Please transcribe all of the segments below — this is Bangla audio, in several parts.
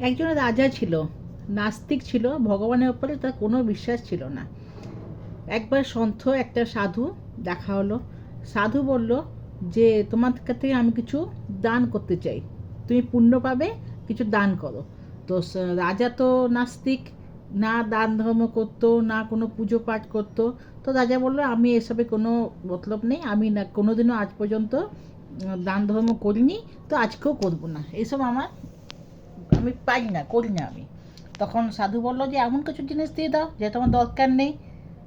একজন রাজা ছিল, নাস্তিক ছিল, ভগবানের উপরে তার কোনো বিশ্বাস ছিল না। একবার সন্থ একটা সাধু দেখা হলো। সাধু বলল যে তোমার থেকে আমি কিছু দান করতে চাই, তুমি পুণ্য পাবে, কিছু দান করো। তো রাজা তো নাস্তিক, না দান ধর্ম করতো, না কোনো পুজো পাঠ করতো। তো রাজা বলল আমি এসবে কোনো মতলব নেই, আমি না কোনোদিনও আজ পর্যন্ত দান ধর্ম করিনি, তো আজকেও করবো না, এসব আমার আমি পারি না, করি না আমি। তখন সাধু বলল যে এমন কিছু জিনিস দিয়ে দাও যে তোমার দরকার নেই।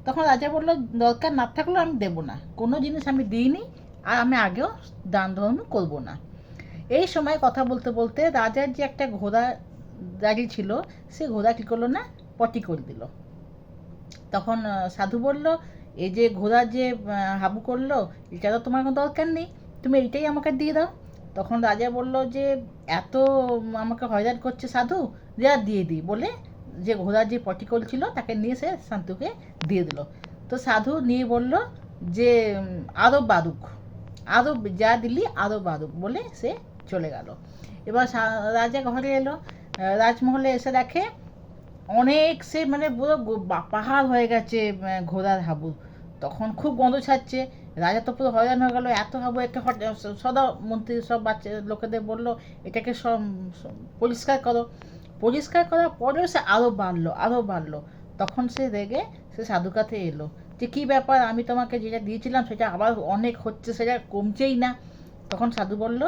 তখন রাজা বলল দরকার না থাকলেও আমি দেবো না, কোনো জিনিস আমি দিইনি, আর আমি আগেও দান ধর্ম করবো না। এই সময় কথা বলতে বলতে রাজার যে একটা ঘোড়া দাঁড়িয়ে ছিল, সে ঘোড়া কী করলো না, পটি করে দিল। তখন সাধু বলল এই যে ঘোড়া যে হাবু করলো, এটা তো তোমার কোনো দরকার নেই, তুমি এইটাই আমাকে দিয়ে দাও। তখন রাজা বলল যে এত আমাকে হয়রান করছে সাধু, যে আর দিয়ে দিই বলে যে ঘোড়ার যে পটি করছিল তাকে নিয়ে সে শান্তুকে দিয়ে দিল। তো সাধু নিয়ে বলল যে আরও বারুক, আরও যা দিলি আরও বারুক বলে সে চলে গেল। এবার রাজা ঘরে এলো, রাজমহলে এসে দেখে অনেক সে মানে পুরো পাহাড় হয়ে গেছে ঘোড়ার হাবু। তখন খুব গন্ধ ছাড়ছে, রাজা তো পুরো হয়রান হয়ে গেল, এত হাবু একটা সদা মন্ত্রী সব বাচ্চা লোকেদের বললো এটাকে সব পরিষ্কার করো। পরিষ্কার করার পরেও সে আরও বাড়লো, আরও বাড়লো। তখন সে রেগে সে সাধুর কাছে এলো যে কী ব্যাপার, আমি তোমাকে যেটা দিয়েছিলাম সেটা আবার অনেক হচ্ছে, সেটা কমছেই না। তখন সাধু বলল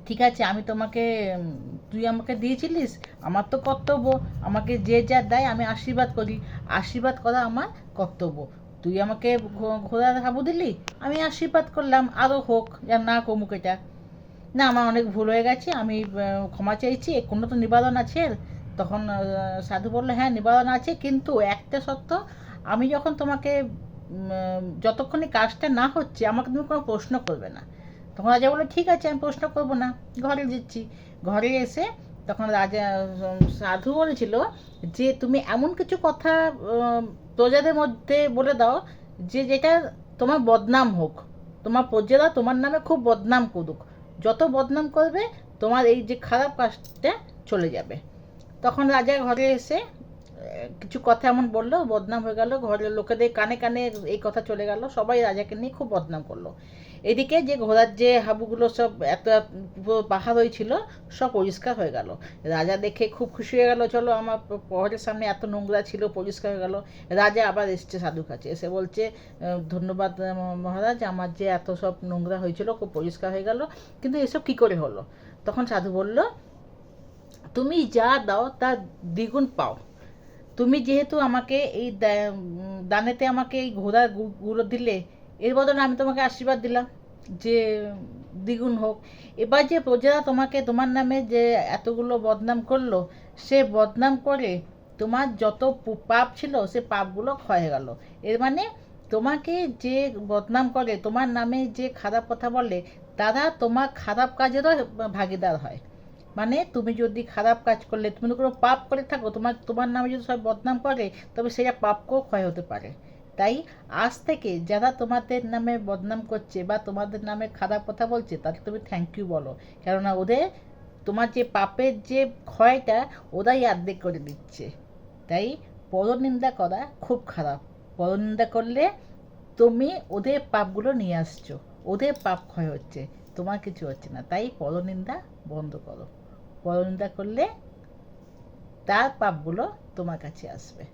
ঠিক আছে আমি তোমাকে তুই আমাকে দিয়েছিলিস, আমার তো কর্তব্য, আমাকে যে যা দেয় আমি আশীর্বাদ করি, আশীর্বাদ করা আমার কর্তব্য। তুই আমাকে ঘোড়ার হাবু দিলি, আমি আশীর্বাদ করলাম আরও হোক, যেন না কমুক এটা। না আমার অনেক ভুল হয়ে গেছে, আমি ক্ষমা চাইছি, কোনো তো নিবারণ আছে? তখন সাধু বললো হ্যাঁ নিবারণ আছে, কিন্তু একটা সত্য, আমি যখন তোমাকে যতক্ষণে কাজটা না হচ্ছে আমাকে তুমি কোনো প্রশ্ন করবে না। তখন রাজা বললো ঠিক আছে আমি প্রশ্ন করবো না, ঘরে দিচ্ছি। ঘরে এসে তখন রাজা সাধু বলেছিল যে তুমি এমন কিছু কথা প্রজাদের মধ্যে বলে দাও যে যেটা তোমার বদনাম হোক, তোমার প্রজারা তোমার নামে খুব বদনাম করুক, যত বদনাম করবে তোমার এই যে খারাপ কাজটা চলে যাবে। তখন রাজা ঘরে এসে কিছু কথা এমন বললো, বদনাম হয়ে গেল, ঘরের লোকেদের কানে কানে এই কথা চলে গেল, সবাই রাজাকে নিয়ে খুব বদনাম করলো। এদিকে যে ঘোড়ার যে হাবুগুলো সব এত পুরো পাহাড় হয়েছিল সব পরিষ্কার হয়ে গেল। রাজা দেখে খুব খুশি হয়ে গেল, চলো আমার পহরের সামনে এত নোংরা ছিল পরিষ্কার হয়ে গেল। রাজা আবার এসছে সাধুর কাছে, এসে বলছে ধন্যবাদ মহারাজ, আমার যে এত সব নোংরা হয়েছিল খুব পরিষ্কার হয়ে গেল, কিন্তু এসব কী করে হলো? তখন সাধু বলল তুমি যা দাও তার দ্বিগুণ পাও। তুমি যেহেতু আমাকে এই দানেতে আমাকে এই ঘোড়ার গুলো দিলে, এর বদলে আমি তোমাকে আশীর্বাদ দিলাম যে দ্বিগুণ হোক। এবার যে প্রজারা তোমাকে তোমার নামে যে এতগুলো বদনাম করলো, সে বদনাম করে তোমার যত পাপ ছিল সে পাপগুলো ক্ষয় হয়ে গেল। এর মানে তোমাকে যে বদনাম করে, তোমার নামে যে খারাপ কথা বলে, তারা তোমার খারাপ কাজেরও ভাগিদার হয়। মানে তুমি যদি খারাপ কাজ করলে, তুমি কোনো পাপ করে থাকো, তোমার তোমার নামে যদি সব বদনাম করে, তবে সেটা পাপকেও ক্ষয় হতে পারে। তাই আজ থেকে যারা তোমাদের নামে বদনাম করছে বা তোমাদের নামে খারাপ কথা বলছে তাদের তুমি থ্যাংক ইউ বলো, কেননা ওদের তোমার যে পাপের যে ক্ষয়টা ওরাই অর্ধেক করে দিচ্ছে। তাই পরনিন্দা করা খুব খারাপ। পরনিন্দা করলে তুমি ওদের পাপগুলো নিয়ে আসছো, ওদের পাপ ক্ষয় হচ্ছে, তোমার কিছু হচ্ছে না। তাই পরনিন্দা বন্ধ করো, পরনিন্দা করলে তার পাপগুলো তোমার কাছে আসবে।